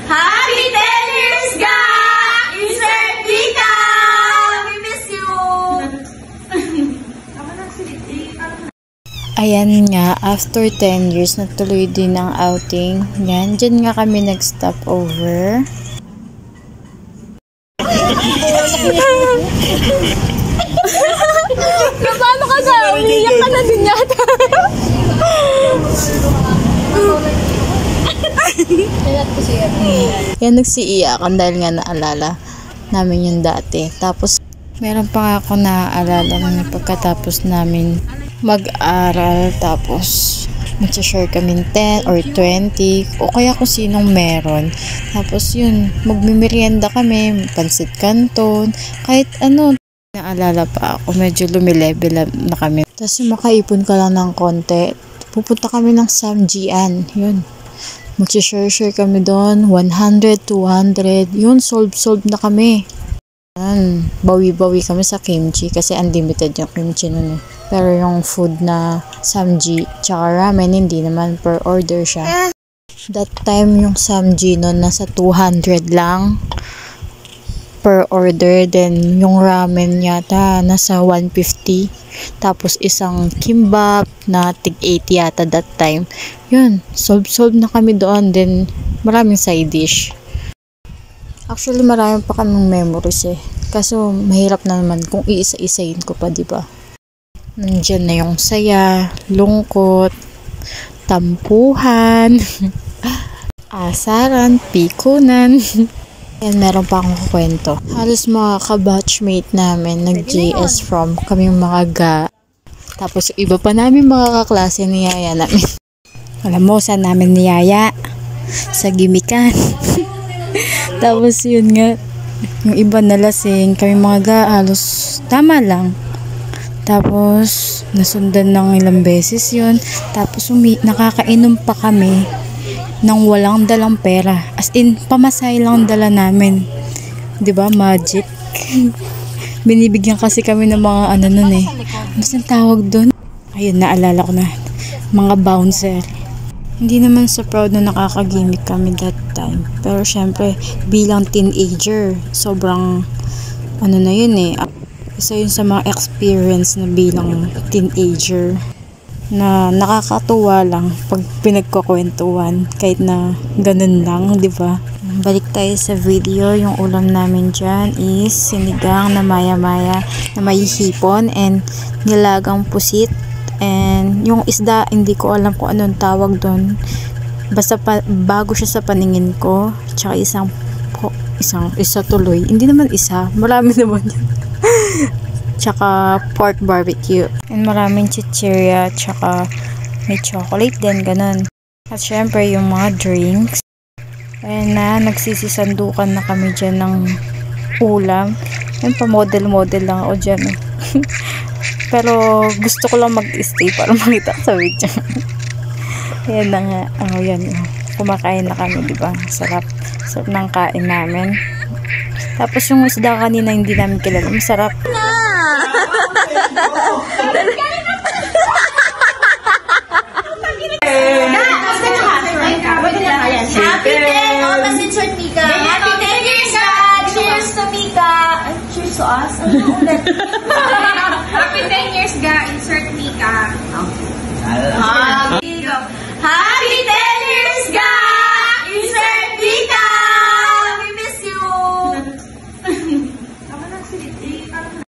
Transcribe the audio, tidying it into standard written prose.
Happy 10 years, ga! Insert Vika! We miss you! Ayan nga, after 10 years, natuloy din ang outing. Yan, dyan nga kami nag-stop over. Paano ka sa? Umiyak ka na din yata. Yan, nagsiiyakan dahil nga naalala namin yung dati. Tapos, meron pa nga ako naaalala na pagkatapos namin mag-aral, tapos mag-share kami 10 or 20 o kaya kung sinong meron. Tapos yun, magmimerienda kami, pansit canton, kahit ano. Naalala pa ako, medyo lumilevel na kami. Tapos makaipon ka lang ng konti, pupunta kami ng Samjian, yun. Mag-share kami doon, 100, 200, yun, solve na kami. Yan, bawi-bawi kami sa kimchi kasi unlimited yung kimchi nun eh. Pero yung food na samji tsaka ramen, hindi naman, per order siya. That time yung samji nun nasa 200 lang per order. Then yung ramen yata nasa 150. Tapos isang kimbap na tig 80 yata that time. Yun, solve na kami doon. Then maraming side dish. Actually marami pa kaming memories eh. Kaso mahirap na naman kung iisa-isahin ko pa, di ba? Nandiyan na yung saya, lungkot, tampuhan, asaran, pikunan. Yan, meron pa akong kwento. Halos mga ka-batchmate namin nag-GS from kami mga ga. Tapos iba pa namin mga kaklase ni Yaya namin. Alam mo, saan namin ni Yaya? Sa gimikan. Tapos yun nga, yung iba nalasing, kami mga ga, halos tama lang. Tapos, nasundan ng ilang beses yun. Tapos, nakakainom pa kami nang walang dalang pera. As in, pamasay lang dala namin. Diba? Magic. Binibigyan kasi kami ng mga ano nun eh. Ano saan tawag dun? Ayun, naalala ko na. Mga bouncer. Hindi naman so proud na nakakagimik kami that time. Pero syempre, bilang teenager, sobrang ano na yun eh. Isa yun sa mga experience na bilang teenager na nakakatuwa lang pag pinagkukwentuhan kahit na ganun lang, di ba? Balik tayo sa video. Yung ulam namin dyan is sinigang na maya-maya na may hipon and nilagang pusit. And yung isda, hindi ko alam kung anong tawag doon. Basta bago siya sa paningin ko. Tsaka isa tuloy. Hindi naman isa. Marami naman yun. Tsaka pork barbecue. And maraming chichirya. Tsaka may chocolate din. Ganun. At syempre yung mga drinks. Ayan na. Nagsisisandukan na kami dyan ng ulam. Yan pa model lang ako dyan. Pero gusto ko lang mag-stay para makita sa video. Ayan na nga. Oh, yan. Kumakain na kami, diba? Sarap ng kain namin. Tapos yung isda kanina hindi namin kilala. Masarap. Happy 10! Oh, mas insert Mika. Happy 10 years, God! Cheers to Mika! Cheers to us. Happy 10 years, ga. Insert Mika. Happy 10 years, God!